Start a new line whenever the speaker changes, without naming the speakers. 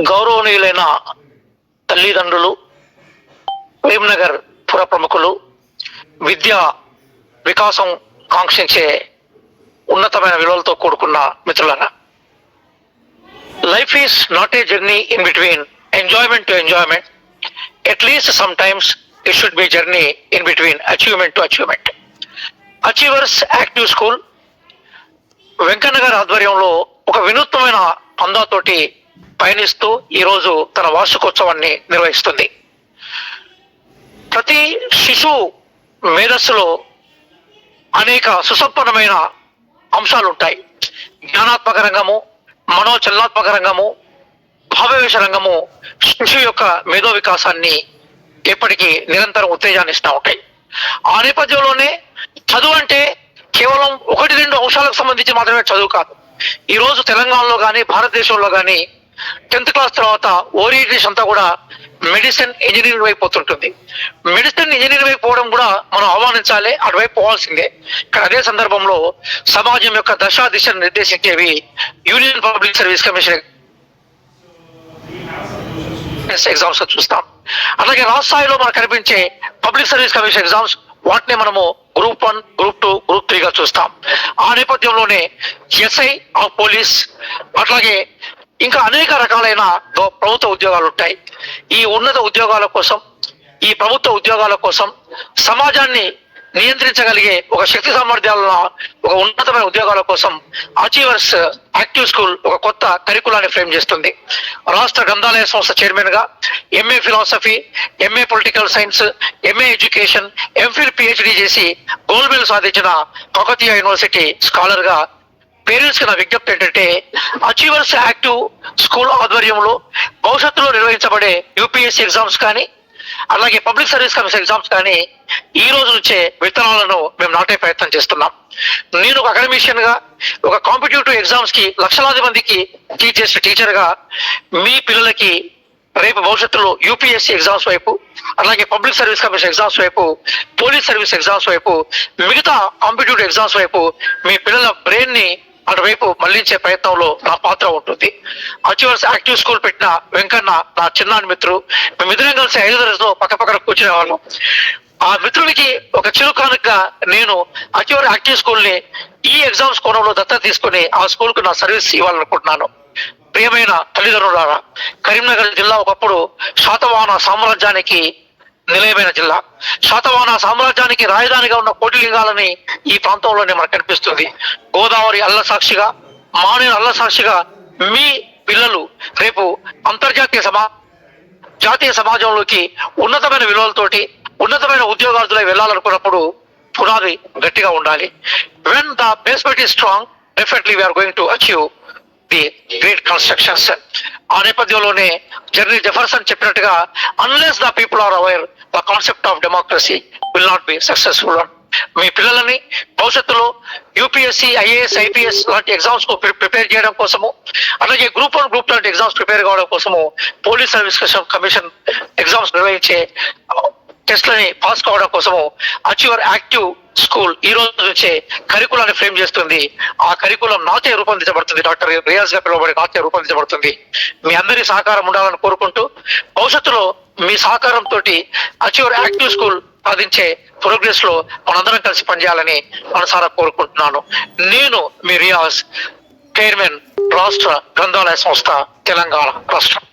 గౌరవనీయులైన తల్లిదండ్రులు, కరీంనగర్ పుర ప్రముఖులు, విద్యా వికాసం కాంక్షించే ఉన్నతమైన విలువలతో కూడుకున్న మిత్రులారా, life is not a journey in between enjoyment to enjoyment. At least some times it should be journey in between achievement to achievement. Achievers active school Venkanna గారి ఆధ్వర్యంలో ఒక వినూత్నమైన పందాతోటి పయనిస్తూ ఈరోజు తన వార్షికోత్సవాన్ని నిర్వహిస్తుంది. ప్రతి శిశువు మేధస్సులో అనేక సుసంపన్నమైన అంశాలు ఉంటాయి. జ్ఞానాత్మక రంగము, మనోచలనాత్మక రంగము, భావవేశ రంగము శిశువు యొక్క మేధో వికాసాన్ని ఎప్పటికీ నిరంతరం ఉత్తేజాన్ని ఇస్తూ ఉంటాయి. ఆ నేపథ్యంలోనే చదువు అంటే కేవలం 1-2 అంశాలకు సంబంధించి మాత్రమే చదువు కాదు. ఈరోజు తెలంగాణలో కానీ భారతదేశంలో కానీ 10th క్లాస్ తర్వాత ఓరియంటేషన్ అంతా కూడా మెడిసిన్, ఇంజనీరింగ్ వైపు పోతుంటుంది. మెడిసిన్, ఇంజనీరింగ్ వైపు పోవడం కూడా మనం ఆహ్వానించాలి, అటువైపు పోవాల్సిందే. ఇక్కడ అదే సందర్భంలో సమాజం యొక్క దశ దిశను నిర్దేశించేవి union public service commission exams చూస్తాం. అలాగే రాష్ట్ర స్థాయిలో మనకు కనిపించే పబ్లిక్ సర్వీస్ కమిషన్ ఎగ్జామ్స్, వాటిని మనము గ్రూప్ 1, గ్రూప్ 2, గ్రూప్ 3గా చూస్తాం. ఆ నేపథ్యంలోనే ఎస్ఐ ఆఫ్ పోలీస్, అట్లాగే ఇంకా అనేక రకాలైన ప్రభుత్వ ఉద్యోగాలు ఉంటాయి. ఈ ఉన్నత ఉద్యోగాల కోసం, ఈ ప్రభుత్వ ఉద్యోగాల కోసం సమాజాన్ని నియంత్రించగలిగే ఒక శక్తి సామర్థ్యాల ఒక ఉన్నతమైన ఉద్యోగాల కోసం అచీవర్స్ యాక్టివ్ స్కూల్ ఒక కొత్త కరికులాన్ని ఫ్రేమ్ చేస్తుంది. రాష్ట్ర గ్రంథాలయ సంస్థ చైర్మన్ గా MA philosophy, MA political science, MA education, MPhil PhD చేసి గోల్డ్ మెడల్ సాధించిన కాకతీయ యూనివర్సిటీ స్కాలర్ గా పేరెంట్స్ కి నా విజ్ఞప్తి ఏంటంటే, అచీవర్స్ యాక్టివ్ స్కూల్ ఆధ్వర్యంలో భవిష్యత్తులో నిర్వహించబడే యూపీఎస్సీ ఎగ్జామ్స్ కానీ, అలాగే పబ్లిక్ సర్వీస్ కమిషన్ ఎగ్జామ్స్ కానీ ఈ రోజు నుంచే విత్తనాలను మేము నాటే ప్రయత్నం చేస్తున్నాం. నేను ఒక అకాడమిషియన్ గా, ఒక కాంపిటేటివ్ ఎగ్జామ్స్ కి లక్షలాది మందికి టీచ్ చేసిన టీచర్ గా మీ పిల్లలకి రేపు భవిష్యత్తులో యూపీఎస్సీ ఎగ్జామ్స్ వైపు, అలాగే పబ్లిక్ సర్వీస్ కమిషన్ ఎగ్జామ్స్ వైపు, పోలీస్ సర్వీస్ ఎగ్జామ్స్ వైపు, మిగతా కాంపిటేటివ్ ఎగ్జామ్స్ వైపు మీ పిల్లల బ్రెయిన్ ని అటువైపు మళ్లించే ప్రయత్నంలో నా పాత్ర ఉంటుంది. అచీవర్స్ యాక్టివ్ స్కూల్ పెట్టిన వెంకన్న నా చిన్నాని మిత్రుడు. మేమిద్దరం కలిసి 5వ తరగతిలో పక్కపక్కన కూర్చునే వాళ్ళం. ఆ మిత్రుడికి ఒక చిరుకానుకగా నేను అచీవర్ యాక్టివ్ స్కూల్ ని ఈ ఎగ్జామ్స్ కోణంలో దత్తత తీసుకుని ఆ స్కూల్ కు నా సర్వీస్ ఇవ్వాలనుకుంటున్నాను. ప్రియమైన తల్లిదండ్రులారా, కరీంనగర్ జిల్లా ఒకప్పుడు శాతవాహన సామ్రాజ్యానికి నిలయమైన జిల్లా. శాతవాహన సామ్రాజ్యానికి రాజధానిగా ఉన్న కోటిలింగాలని ఈ ప్రాంతంలోనే మనకు కనిపిస్తుంది. గోదావరి అల్ల సాక్షిగా, మానేరు అల్ల సాక్షిగా మీ పిల్లలు రేపు అంతర్జాతీయ జాతీయ సమాజంలోకి ఉన్నతమైన విలువలతోటి ఉన్నతమైన ఉద్యోగార్థులై వెళ్ళాలనుకున్నప్పుడు పునాది గట్టిగా ఉండాలి. When the basement is strong, definitely we are going to achieve the great constructions. ఆ నేపథ్యంలోనే జర్నీ జెఫర్సన్ చెప్పినట్టుగా, unless the people are aware the concept of democracy will not be successful. మీ పిల్లలని భవిష్యత్తులో యూపీఎస్సీ, ఐఏఎస్, ఐపీఎస్ లాంటి ఎగ్జామ్స్ కు prepare చేయడం కోసము, అలాగే గ్రూప్ 1, గ్రూప్ 2 లాంటి ఎగ్జామ్స్ ప్రిపేర్ కావడం కోసము, పోలీస్ సర్వీస్ కమిషన్ ఎగ్జామ్స్ నిర్వహించే టెస్ట్లని పాస్ కావడం కోసము అచీవర్ యాక్టివ్ స్కూల్ ఈ రోజు నుంచే కరికులాన్ని ఫ్రేమ్ చేస్తుంది. ఆ కరికులం నాచే రూపొందించబడుతుంది, డాక్టర్ రియాజ్ గా పిలువబడే నాచే రూపొందించబడుతుంది. మీ అందరి సహకారం ఉండాలని కోరుకుంటూ, భవిష్యత్తులో మీ సహకారంతో అచీవర్ యాక్టివ్ స్కూల్ సాధించే ప్రోగ్రెస్ లో మనందరం కలిసి పనిచేయాలని మనసారా కోరుకుంటున్నాను. నేను మీ రియాజ్, చైర్మన్, రాష్ట్ర గ్రంథాలయ సంస్థ, తెలంగాణ రాష్ట్రం.